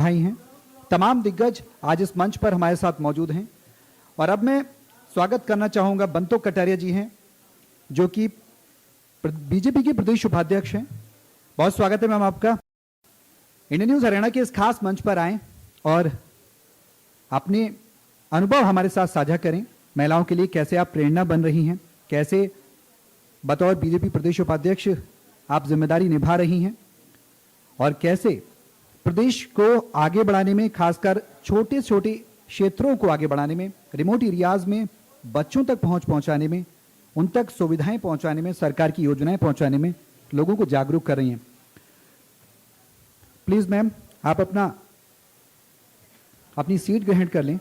भाई हैं। तमाम दिग्गज आज इस मंच पर हमारे साथ मौजूद हैं और अब मैं स्वागत करना चाहूंगा बंतो कटारिया जी हैं जो कि बीजेपी के प्रदेश उपाध्यक्ष हैं। बहुत स्वागत है मैम आपका। इंडियन न्यूज हरियाणा के इस खास मंच पर आए और अपने अनुभव हमारे साथ साझा करें। महिलाओं के लिए कैसे आप प्रेरणा बन रही हैं, कैसे बतौर बीजेपी प्रदेश उपाध्यक्ष आप जिम्मेदारी निभा रही हैं और कैसे प्रदेश को आगे बढ़ाने में, खासकर छोटे छोटे क्षेत्रों को आगे बढ़ाने में, रिमोट एरियाज में बच्चों तक पहुंचाने में, उन तक सुविधाएं पहुंचाने में, सरकार की योजनाएं पहुंचाने में लोगों को जागरूक कर रही हैं। प्लीज मैम आप अपनी सीट ग्रहण कर लें।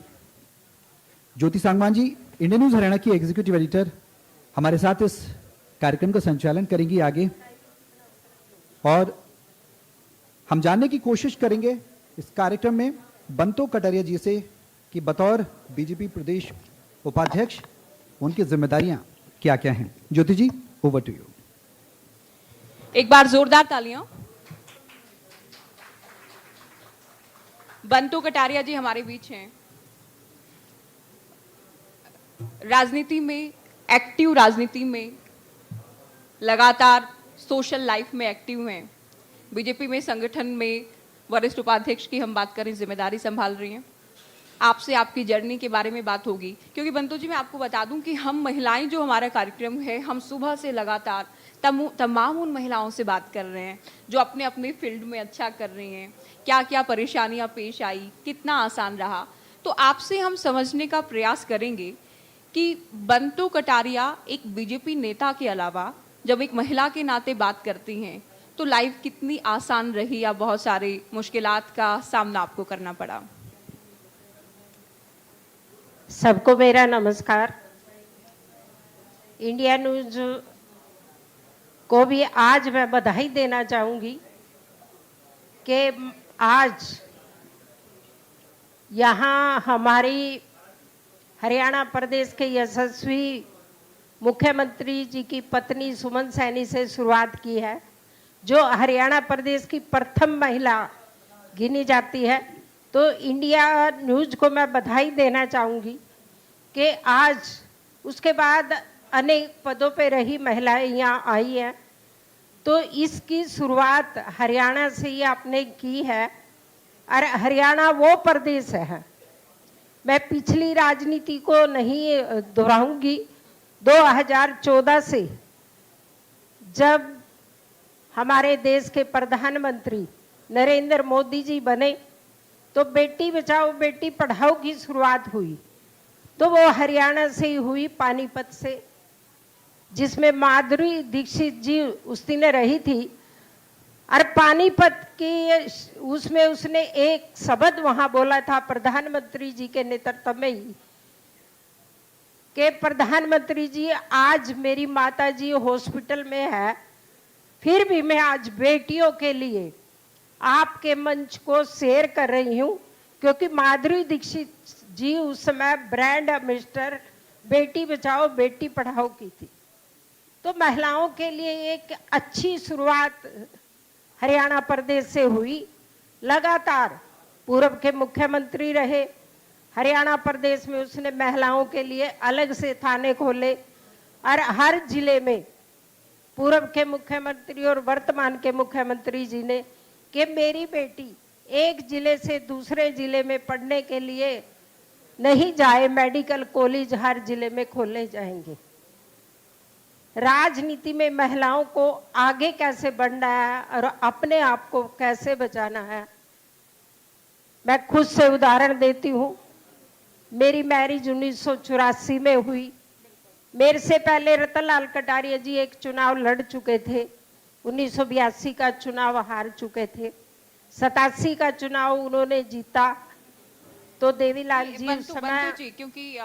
ज्योति सांगवान जी इंडियन न्यूज हरियाणा की एग्जीक्यूटिव एडिटर हमारे साथ इस कार्यक्रम का संचालन करेंगी आगे और हम जानने की कोशिश करेंगे इस कार्यक्रम में बंतो कटारिया जी से कि बतौर बीजेपी प्रदेश उपाध्यक्ष उनकी जिम्मेदारियां क्या क्या हैं। ज्योति जी ओवर टू यू। एक बार जोरदार तालियां। बंतो कटारिया जी हमारे बीच हैं। राजनीति में, एक्टिव राजनीति में, लगातार सोशल लाइफ में एक्टिव हैं। बीजेपी में, संगठन में वरिष्ठ उपाध्यक्ष की हम बात करें, जिम्मेदारी संभाल रही हैं। आपसे आपकी जर्नी के बारे में बात होगी क्योंकि बंतो जी मैं आपको बता दूं कि हम महिलाएं जो हमारा कार्यक्रम है, हम सुबह से लगातार तमाम उन महिलाओं से बात कर रहे हैं जो अपने अपने फील्ड में अच्छा कर रही हैं, क्या क्या परेशानियां पेश आई, कितना आसान रहा। तो आपसे हम समझने का प्रयास करेंगे कि बंतो कटारिया एक बीजेपी नेता के अलावा जब एक महिला के नाते बात करती हैं तो लाइफ कितनी आसान रही या बहुत सारे मुश्किलात का सामना आपको करना पड़ा। सबको मेरा नमस्कार। इंडिया न्यूज को भी आज मैं बधाई देना चाहूंगी कि आज यहाँ हमारी हरियाणा प्रदेश के यशस्वी मुख्यमंत्री जी की पत्नी सुमन सैनी से शुरुआत की है, जो हरियाणा प्रदेश की प्रथम महिला गिनी जाती है। तो इंडिया न्यूज को मैं बधाई देना चाहूँगी कि आज उसके बाद अनेक पदों पे रही महिलाएं यहाँ आई हैं। तो इसकी शुरुआत हरियाणा से ही आपने की है और हरियाणा वो प्रदेश है। मैं पिछली राजनीति को नहीं दोहराऊंगी। 2014 से जब हमारे देश के प्रधानमंत्री नरेंद्र मोदी जी बने तो बेटी बचाओ बेटी पढ़ाओ की शुरुआत हुई। तो वो हरियाणा से ही हुई, पानीपत से, जिसमें माधुरी दीक्षित जी उस दिन रही थी। और पानीपत की उसमें उसने एक शब्द वहां बोला था प्रधानमंत्री जी के नेतृत्व में ही कि प्रधानमंत्री जी आज मेरी माता जी हॉस्पिटल में है, फिर भी मैं आज बेटियों के लिए आपके मंच को शेयर कर रही हूं क्योंकि माधुरी दीक्षित जी उस समय ब्रांड एम्बेसडर बेटी बचाओ बेटी पढ़ाओ की थी। तो महिलाओं के लिए एक अच्छी शुरुआत हरियाणा प्रदेश से हुई। लगातार पूर्व के मुख्यमंत्री रहे। हरियाणा प्रदेश में उसने महिलाओं के लिए अलग से थाने खोले और हर जिले में पूर्व के मुख्यमंत्री और वर्तमान के मुख्यमंत्री जी ने कि मेरी बेटी एक जिले से दूसरे जिले में पढ़ने के लिए नहीं जाए, मेडिकल कॉलेज हर जिले में खोले जाएंगे। राजनीति में महिलाओं को आगे कैसे बढ़ना है और अपने आप को कैसे बचाना है, मैं खुद से उदाहरण देती हूँ। मेरी मैरिज 1984 में हुई। मेरे से पहले रतनलाल कटारिया जी एक चुनाव लड़ चुके थे, 1982 का चुनाव हार चुके थे, 87 का चुनाव उन्होंने जीता। तो देवीलाल जी उस समय जी, क्योंकि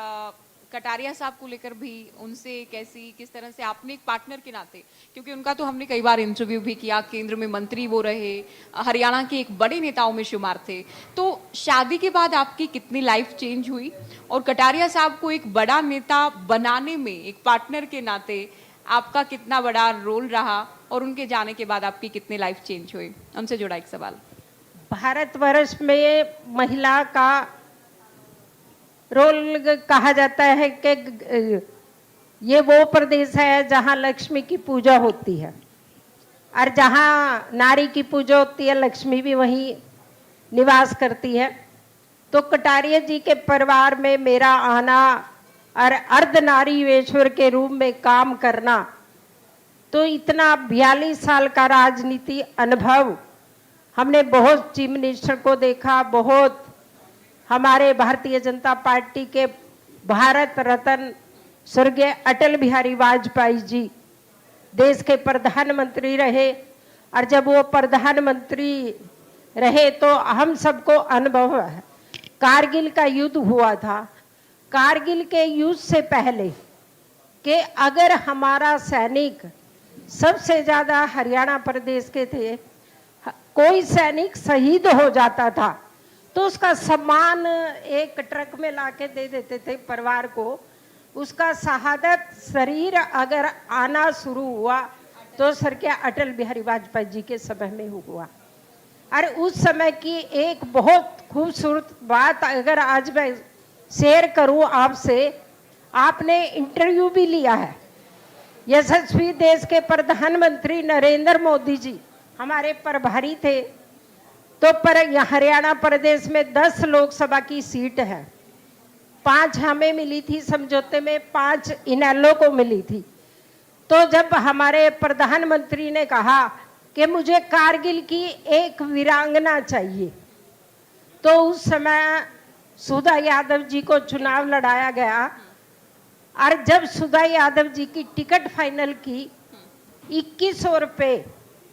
कटारिया साहब को लेकर भी उनसे किस तरह से आपने एक पार्टनर के नाते, क्योंकि उनका तो हमने कई बार इंटरव्यू भी किया, केंद्र में मंत्री वो रहे, हरियाणा के एक बड़े नेताओं में शुमार थे। तो शादी के बाद आपकी कितनी लाइफ चेंज हुई और कटारिया साहब को एक बड़ा नेता बनाने में एक पार्टनर के नाते आपका कितना बड़ा रोल रहा और उनके जाने के बाद आपकी कितनी लाइफ चेंज हुई? उनसे जुड़ा एक सवाल। भारतवर्ष में महिला का रोल कहा जाता है कि ये वो प्रदेश है जहाँ लक्ष्मी की पूजा होती है, और जहाँ नारी की पूजा होती है लक्ष्मी भी वहीं निवास करती है। तो कटारिया जी के परिवार में मेरा आना और अर्धनारीश्वर के रूप में काम करना, तो इतना 42 साल का राजनीति अनुभव, हमने बहुत चीफ मिनिस्टर को देखा, बहुत हमारे भारतीय जनता पार्टी के भारत रत्न स्वर्गीय अटल बिहारी वाजपेयी जी देश के प्रधानमंत्री रहे, और जब वो प्रधानमंत्री रहे तो हम सबको अनुभव है। कारगिल का युद्ध हुआ था, कारगिल के युद्ध से पहले कि अगर हमारा सैनिक, सबसे ज्यादा हरियाणा प्रदेश के थे, कोई सैनिक शहीद हो जाता था तो उसका सम्मान एक ट्रक में लाके दे देते थे परिवार को। उसका शहादत शरीर अगर आना शुरू हुआ तो स्वर्गीय अटल बिहारी वाजपेयी जी के समय में हुआ। और उस समय की एक बहुत खूबसूरत बात अगर आज मैं शेयर करूं आपसे, आपने इंटरव्यू भी लिया है, यशस्वी देश के प्रधानमंत्री नरेंद्र मोदी जी हमारे प्रभारी थे। तो पर हरियाणा प्रदेश में 10 लोकसभा की सीट है, 5 हमें मिली थी समझौते में, 5 इनेलो को मिली थी। तो जब हमारे प्रधानमंत्री ने कहा कि मुझे कारगिल की एक वीरांगना चाहिए, तो उस समय सुधा यादव जी को चुनाव लड़ाया गया, और जब सुधा यादव जी की टिकट फाइनल की 2100 रुपये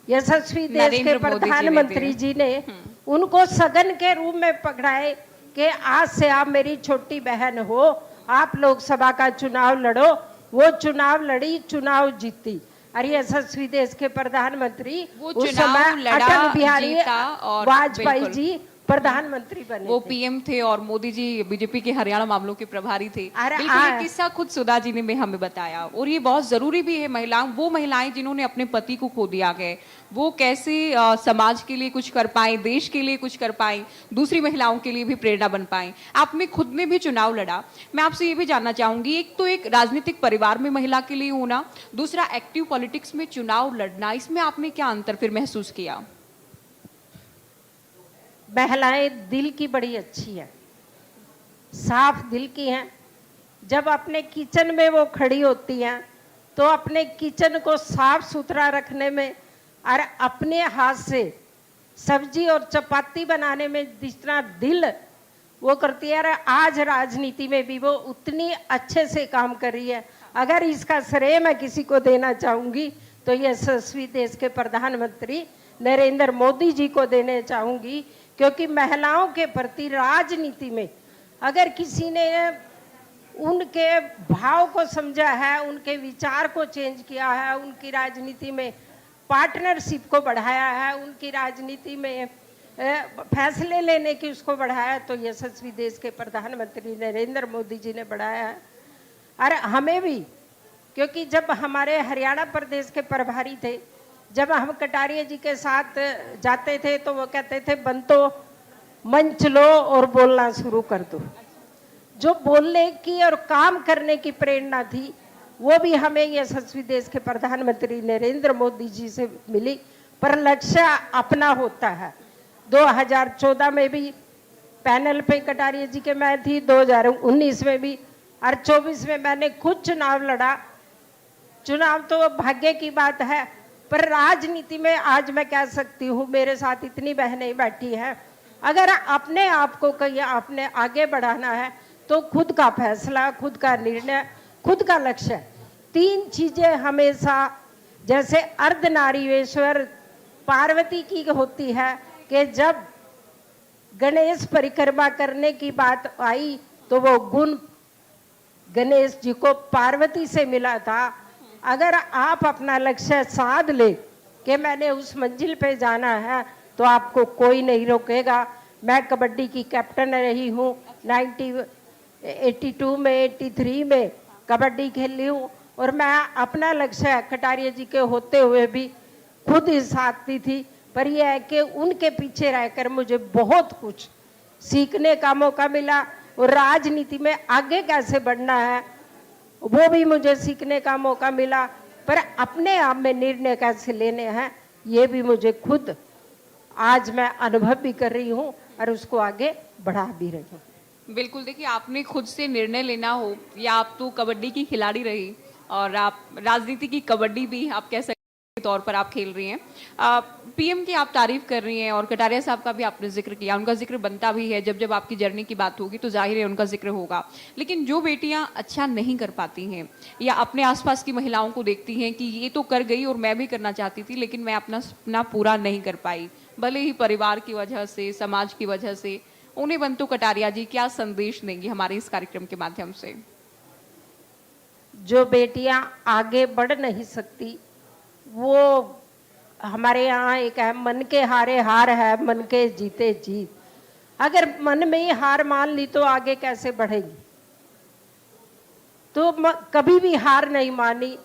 यशस्वी देश के प्रधानमंत्री जी ने उनको सदन के रूप में पकड़ाए कि आज से आप मेरी छोटी बहन हो, आप लोकसभा का चुनाव लड़ो। वो चुनाव लड़ी, चुनाव जीती, और यशस्वी देश के प्रधानमंत्री उस समय अटल बिहारी वाजपेयी जी प्रधानमंत्री बने, वो पीएम थे और मोदी जी बीजेपी के हरियाणा मामलों के प्रभारी थे। बिल्कुल ये किस्सा खुद सुधा जी ने हमें बताया, और ये बहुत जरूरी भी है। वो महिलाएं जिन्होंने अपने पति को खो दिया है, वो कैसे समाज के लिए कुछ कर पाए, देश के लिए कुछ कर पाए, दूसरी महिलाओं के लिए भी प्रेरणा बन पाए। आपने खुद ने भी चुनाव लड़ा। मैं आपसे ये भी जानना चाहूंगी, एक तो एक राजनीतिक परिवार में महिला के लिए होना, दूसरा एक्टिव पॉलिटिक्स में चुनाव लड़ना, इसमें आपने क्या अंतर फिर महसूस किया? महिलाएं दिल की बड़ी अच्छी है, साफ दिल की हैं। जब अपने किचन में वो खड़ी होती हैं तो अपने किचन को साफ सुथरा रखने में और अपने हाथ से सब्जी और चपाती बनाने में जितना दिल वो करती है, आज राजनीति में भी वो उतनी अच्छे से काम कर रही है। अगर इसका श्रेय मैं किसी को देना चाहूंगी तो यशस्वी देश के प्रधानमंत्री नरेंद्र मोदी जी को देने चाहूंगी, क्योंकि महिलाओं के प्रति राजनीति में अगर किसी ने उनके भाव को समझा है, उनके विचार को चेंज किया है, उनकी राजनीति में पार्टनरशिप को बढ़ाया है, उनकी राजनीति में फैसले लेने की उसको बढ़ाया, तो यशस्वी देश के प्रधानमंत्री नरेंद्र मोदी जी ने बढ़ाया है। और हमें भी, क्योंकि जब हमारे हरियाणा प्रदेश के प्रभारी थे, जब हम कटारिया जी के साथ जाते थे तो वो कहते थे बंतो मंच लो और बोलना शुरू कर दो। जो बोलने की और काम करने की प्रेरणा थी वो भी हमें यशस्वी देश के प्रधानमंत्री नरेंद्र मोदी जी से मिली, पर लक्ष्य अपना होता है। 2014 में भी पैनल पे कटारिया जी के मैं थी, 2019 में भी, और 24 में मैंने खुद चुनाव लड़ा। चुनाव तो भाग्य की बात है, पर राजनीति में आज मैं कह सकती हूँ, मेरे साथ इतनी बहनें बैठी हैं, अगर अपने आप को कहीं आपने आगे बढ़ाना है तो खुद का फैसला, खुद का निर्णय, खुद का लक्ष्य, 3 चीजें हमेशा, जैसे अर्धनारीश्वर पार्वती की होती है कि जब गणेश परिक्रमा करने की बात आई तो वो गुण गणेश जी को पार्वती से मिला था। अगर आप अपना लक्ष्य साध ले कि मैंने उस मंजिल पे जाना है तो आपको कोई नहीं रोकेगा। मैं कबड्डी की कैप्टन रही हूँ, 82 में, 83 में कबड्डी खेली हूँ, और मैं अपना लक्ष्य कटारिया जी के होते हुए भी खुद ही साधती थी। पर यह है कि उनके पीछे रहकर मुझे बहुत कुछ सीखने का मौका मिला और राजनीति में आगे कैसे बढ़ना है वो भी मुझे सीखने का मौका मिला, पर अपने आप में निर्णय कैसे लेने हैं ये भी मुझे खुद आज मैं अनुभव भी कर रही हूँ और उसको आगे बढ़ा भी रही हूँ। बिल्कुल, देखिए आपने खुद से निर्णय लेना हो, या आप तो कबड्डी की खिलाड़ी रही और आप राजनीति की कबड्डी भी आप कह सकते के तौर पर आप खेल रही हैं। पीएम की आप तारीफ कर रही हैं और कटारिया साहब का भी आपने जिक्र किया, उनका जिक्र बनता भी है। जब जब आपकी जर्नी की बात होगी तो जाहिर है उनका जिक्र होगा। लेकिन जो बेटियां अच्छा नहीं कर पाती हैं या अपने आसपास की महिलाओं को देखती हैं कि ये तो कर गई और मैं भी करना चाहती थी लेकिन मैं अपना सपना पूरा नहीं कर पाई, भले ही परिवार की वजह से, समाज की वजह से, उन्हें बंतु कटारिया जी क्या संदेश देंगी हमारे इस कार्यक्रम के माध्यम से? जो बेटियां आगे बढ़ नहीं सकती वो हमारे यहाँ एक है, मन के हारे हार है, मन के जीते जीत। अगर मन में ही हार मान ली तो आगे कैसे बढ़ेगी? तो कभी भी हार नहीं मानी।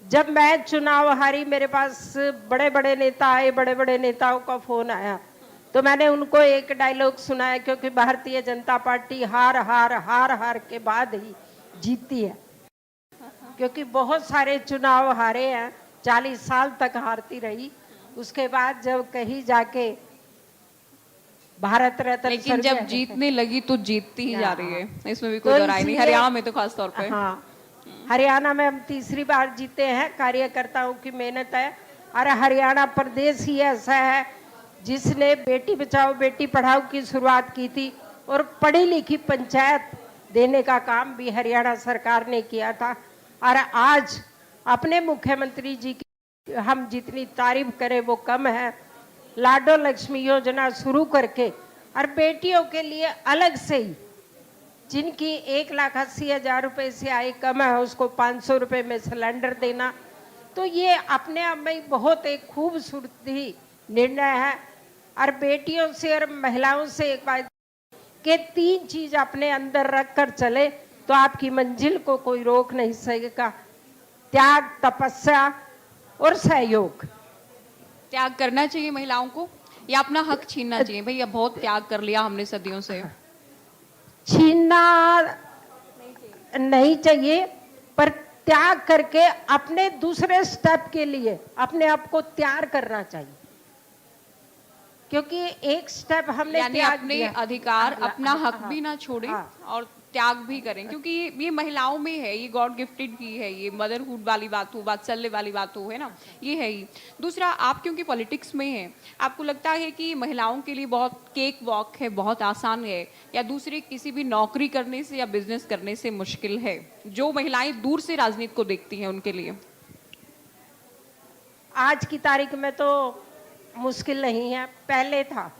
जब मैं चुनाव हारी, मेरे पास बड़े बड़े नेता आए, बड़े बड़े नेताओं का फोन आया तो मैंने उनको एक डायलॉग सुनाया, क्योंकि भारतीय जनता पार्टी हार हार हार हार के बाद ही जीतती है। क्योंकि बहुत सारे चुनाव हारे हैं, 40 साल तक हारती रही, उसके बाद जब कहीं जाके भारत रत्न, लेकिन जब जीतने लगी तो जीतती ही जा रही है, इसमें भी कोई तो दो राय नहीं। हरियाणा में तो खास तौर पे। हाँ, हरियाणा में हम तीसरी बार जीते हैं। कार्यकर्ताओं की मेहनत है। और हरियाणा प्रदेश ही ऐसा है जिसने बेटी बचाओ बेटी पढ़ाओ की शुरुआत की थी और पढ़ी लिखी पंचायत देने का काम भी हरियाणा सरकार ने किया था। और आज अपने मुख्यमंत्री जी की हम जितनी तारीफ करें वो कम है। लाडो लक्ष्मी योजना शुरू करके और बेटियों के लिए अलग से ही, जिनकी 1,80,000 रुपए से आय कम है उसको 500 रुपए में सिलेंडर देना, तो ये अपने आप में बहुत एक खूबसूरत ही निर्णय है। और बेटियों से और महिलाओं से एक बात कि 3 चीज अपने अंदर रख कर चले तो आपकी मंजिल को कोई रोक नहीं सकेगा: त्याग, तपस्या और सहयोग। त्याग करना चाहिए महिलाओं को या अपना हक छीनना चाहिए? भैया बहुत त्याग कर लिया हमने सदियों से। छीनना नहीं चाहिए, पर त्याग करके अपने दूसरे स्टेप के लिए अपने आप को तैयार करना चाहिए। क्योंकि एक स्टेप हमने यानी अपने अधिकार, अपना हक भी ना छोड़ें और त्याग भी करें, क्योंकि ये महिलाओं में है, ये गॉड गिफ्टेड भी है, ये मदरहुड वाली बात हो, वात्सल्य वाली बात हो, है ना, ये है ही। दूसरा, आप क्योंकि पॉलिटिक्स में हैं, आपको लगता है कि महिलाओं के लिए बहुत केक वॉक है, बहुत आसान है, या दूसरे किसी भी नौकरी करने से या बिजनेस करने से मुश्किल है, जो महिलाएं दूर से राजनीति को देखती हैं उनके लिए? आज की तारीख में तो मुश्किल नहीं है, पहले था।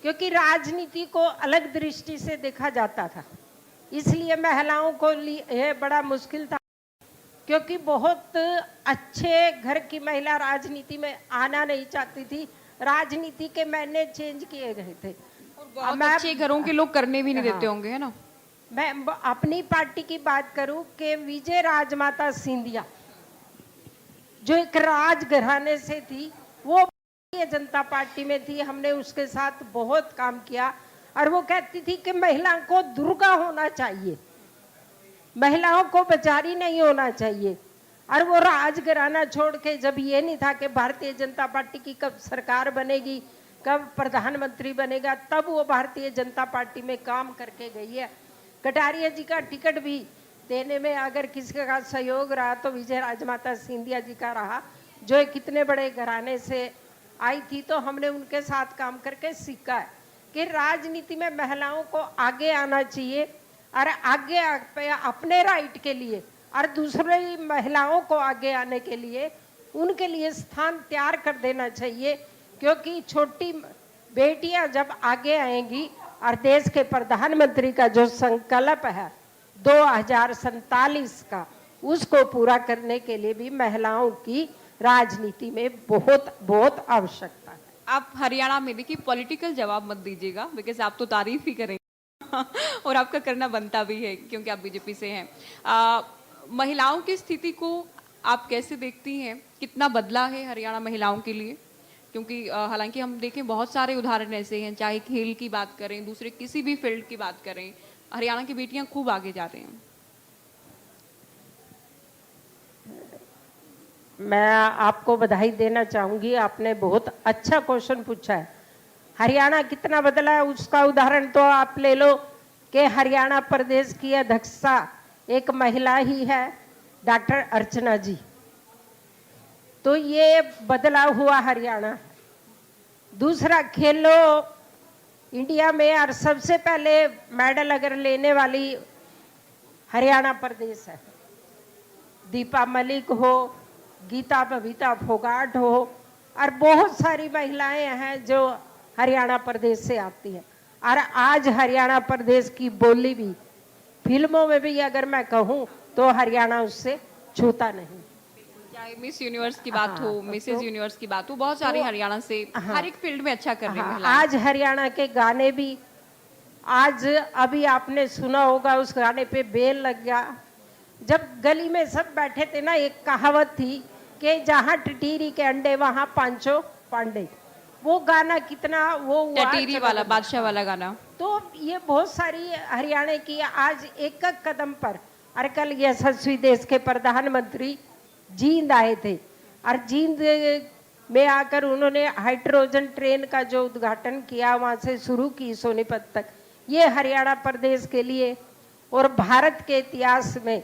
क्योंकि राजनीति को अलग दृष्टि से देखा जाता था, इसलिए महिलाओं को लिए बड़ा मुश्किल था। क्योंकि बहुत अच्छे घर की महिला राजनीति में आना नहीं चाहती थी, राजनीति के मैंने चेंज किए गए थे। बहुत अच्छे घरों के लोग करने भी नहीं देते होंगे, है ना। मैं अपनी पार्टी की बात करूं कि विजय राजमाता सिंधिया जो एक राजघराने से थी, वो भारतीय जनता पार्टी में थी। हमने उसके साथ बहुत काम किया और वो कहती थी कि महिलाओं को दुर्गा होना चाहिए, महिलाओं को बेचारी नहीं होना चाहिए। और वो राजघराना छोड़ के, जब ये नहीं था कि भारतीय जनता पार्टी की कब सरकार बनेगी, कब प्रधानमंत्री बनेगा, तब वो भारतीय जनता पार्टी में काम करके गई है। कटारिया जी का टिकट भी देने में अगर किसी का सहयोग रहा तो विजय राजमाता सिंधिया जी का रहा, जो कितने बड़े घराने से आई थी। तो हमने उनके साथ काम करके सीखा है कि राजनीति में महिलाओं को आगे आना चाहिए और आगे अपने राइट के लिए और दूसरे महिलाओं को आगे आने के लिए उनके लिए स्थान तैयार कर देना चाहिए। क्योंकि छोटी बेटियां जब आगे आएंगी और देश के प्रधानमंत्री का जो संकल्प है 2047 का, उसको पूरा करने के लिए भी महिलाओं की राजनीति में बहुत बहुत आवश्यकता है। आप हरियाणा में, देखिए पॉलिटिकल जवाब मत दीजिएगा, बिकॉज आप तो तारीफ ही करेंगे और आपका करना बनता भी है क्योंकि आप बीजेपी से हैं। महिलाओं की स्थिति को आप कैसे देखती हैं? कितना बदला है हरियाणा महिलाओं के लिए? क्योंकि हालांकि हम देखें बहुत सारे उदाहरण ऐसे हैं, चाहे खेल की बात करें, दूसरे किसी भी फील्ड की बात करें, हरियाणा की बेटियां खूब आगे जा रही हैं। मैं आपको बधाई देना चाहूंगी, आपने बहुत अच्छा क्वेश्चन पूछा है। हरियाणा कितना बदला है उसका उदाहरण तो आप ले लो कि हरियाणा प्रदेश की अध्यक्षा एक महिला ही है, डॉक्टर अर्चना जी। तो ये बदला हुआ हरियाणा। दूसरा, खेलो इंडिया में और सबसे पहले मेडल अगर लेने वाली हरियाणा प्रदेश है। दीपा मलिक हो, गीता बबीता फोगाट हो, और बहुत सारी महिलाएं हैं जो हरियाणा प्रदेश से आती हैं। और आज हरियाणा प्रदेश की बोली भी फिल्मों में भी अगर मैं कहूँ तो हरियाणा उससे छूता नहीं। चाहे मिस यूनिवर्स की बात हो, मिसेस यूनिवर्स की बात हो, बहुत सारी तो हरियाणा से हर एक फील्ड में अच्छा कर रही हैं हाँ, महिलाएं। आज हरियाणा के गाने भी, आज अभी आपने सुना होगा उस गाने पे बेल लग गया। जब गली में सब बैठे थे ना, एक कहावत थी कि जहाँ टिटीरी के अंडे वहाँ पांचों पांडे। वो गाना कितना वो हुआ, टटीरी वाला, बादशाह वाला गाना। तो ये बहुत सारी हरियाणा की आज एक एक कदम पर। और कल यशस्वी देश के प्रधानमंत्री जींद आए थे, और जींद में आकर उन्होंने हाइड्रोजन ट्रेन का जो उद्घाटन किया, वहां से शुरू की सोनीपत तक, ये हरियाणा प्रदेश के लिए और भारत के इतिहास में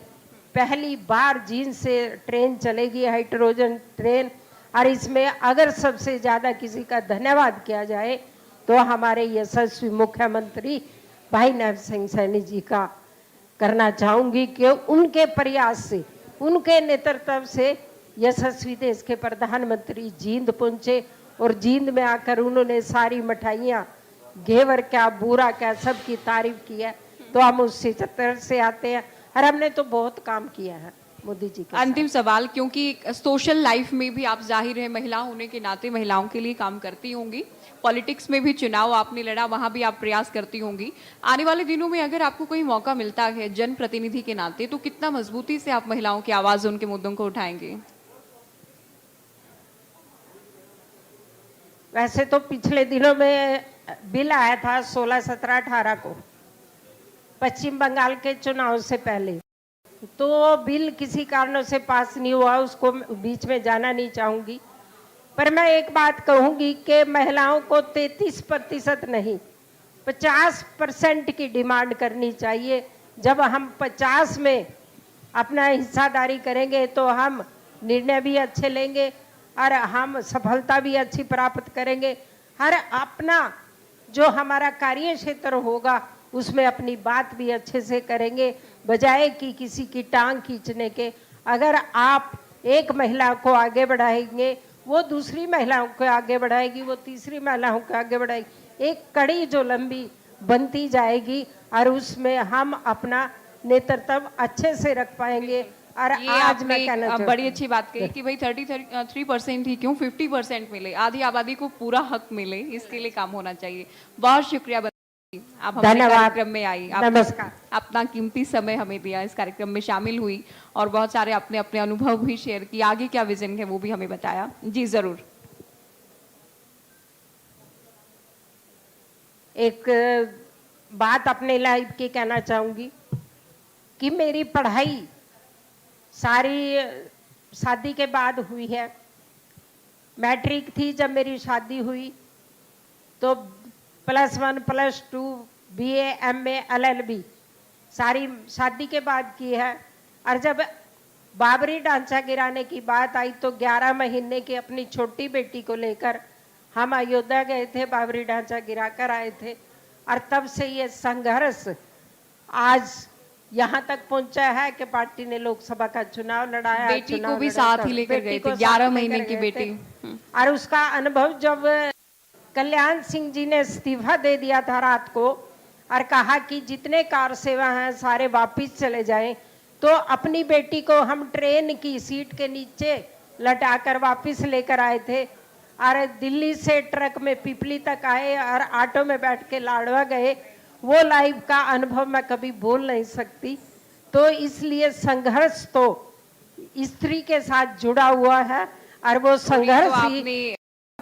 पहली बार जींद से ट्रेन चलेगी, हाइड्रोजन ट्रेन। और इसमें अगर सबसे ज्यादा किसी का धन्यवाद किया जाए तो हमारे यशस्वी मुख्यमंत्री भाई नैब सिंह सैनी जी का करना चाहूंगी कि उनके प्रयास से, उनके नेतृत्व से यशस्वी देश के प्रधानमंत्री जींद पहुंचे, और जींद में आकर उन्होंने सारी मिठाइयाँ, घेवर क्या बूरा क्या, सबकी तारीफ की है। तो हम उस 77 से आते हैं और हमने तो बहुत काम किया है मोदी जी के अंतिम सवाल, क्योंकि सोशल लाइफ में भी आप जाहिर है महिला होने के नाते महिलाओं के लिए काम करती होंगी, पॉलिटिक्स में भी चुनाव आपने लड़ा, वहां भी आप प्रयास करती होंगी। आने वाले दिनों में अगर आपको कोई मौका मिलता है जनप्रतिनिधि के नाते, तो कितना मजबूती से आप महिलाओं की आवाज, उनके मुद्दों को उठाएंगे? वैसे तो पिछले दिनों में बिल आया था 16, 17, 18 को, पश्चिम बंगाल के चुनाव से पहले। तो बिल किसी कारणों से पास नहीं हुआ, उसको बीच में जाना नहीं चाहूंगी। पर मैं एक बात कहूंगी कि महिलाओं को 33% नहीं, 50% की डिमांड करनी चाहिए। जब हम 50 में अपना हिस्सादारी करेंगे तो हम निर्णय भी अच्छे लेंगे और हम सफलता भी अच्छी प्राप्त करेंगे। हर अपना जो हमारा कार्य क्षेत्र होगा उसमें अपनी बात भी अच्छे से करेंगे, बजाय कि किसी की टांग खींचने के। अगर आप एक महिला को आगे बढ़ाएंगे, वो दूसरी महिलाओं को आगे बढ़ाएगी, वो तीसरी महिलाओं को आगे बढ़ाएगी, एक कड़ी जो लंबी बनती जाएगी, और उसमें हम अपना नेतृत्व अच्छे से रख पाएंगे। और आज मैं कहना बड़ी अच्छी बात कही कि भाई 33% ही क्यों, 50% मिले, आधी आबादी को पूरा हक मिले, इसके लिए काम होना चाहिए। बहुत शुक्रिया आप हमारे कार्यक्रम में आई, नमस्कार। अपना कीमती समय हमें दिया, इस कार्यक्रम में शामिल हुई और बहुत सारे अपने अपने अनुभव भी शेयर किए, आगे क्या विजन है वो भी हमें बताया। जी जरूर। एक बात अपने लाइफ की कहना चाहूंगी कि मेरी पढ़ाई सारी शादी के बाद हुई है। मैट्रिक थी जब मेरी शादी हुई, तो +1, +2, BA, MA, LLB सारी शादी के बाद की है। और जब बाबरी ढांचा गिराने की बात आई तो 11 महीने की अपनी छोटी बेटी को लेकर हम अयोध्या गए थे, बाबरी ढांचा गिरा कर आए थे। और तब से ये संघर्ष आज यहाँ तक पहुंचा है कि पार्टी ने लोकसभा का चुनाव लड़ाया, बेटी को भी साथ ही लेकर गए थे, 11 महीने की बेटी। और उसका अनुभव जब कल्याण सिंह जी ने इस्तीफा दे दिया था रात को और कहा कि जितने कार सेवा हैं सारे वापिस चले जाएं, तो अपनी बेटी को हम ट्रेन की सीट के नीचे लटाकर वापिस लेकर आए थे। और दिल्ली से ट्रक में पिपली तक आए और ऑटो में बैठ के लाडवा गए। वो लाइफ का अनुभव मैं कभी भूल नहीं सकती। तो इसलिए संघर्ष तो स्त्री के साथ जुड़ा हुआ है और वो संघर्ष ही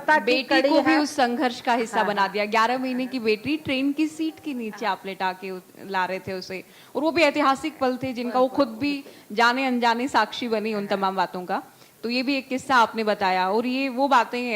सत्ता की बेटी कड़ी को भी है। उस संघर्ष का हिस्सा हाँ, बना दिया। 11 महीने की बेटी ट्रेन की सीट के नीचे आप लेटा के ला रहे थे उसे, और वो भी ऐतिहासिक पल थे जिनका वो खुद भी जाने अनजाने साक्षी बनी उन तमाम बातों का। तो ये भी एक किस्सा आपने बताया, और ये वो बातें हैं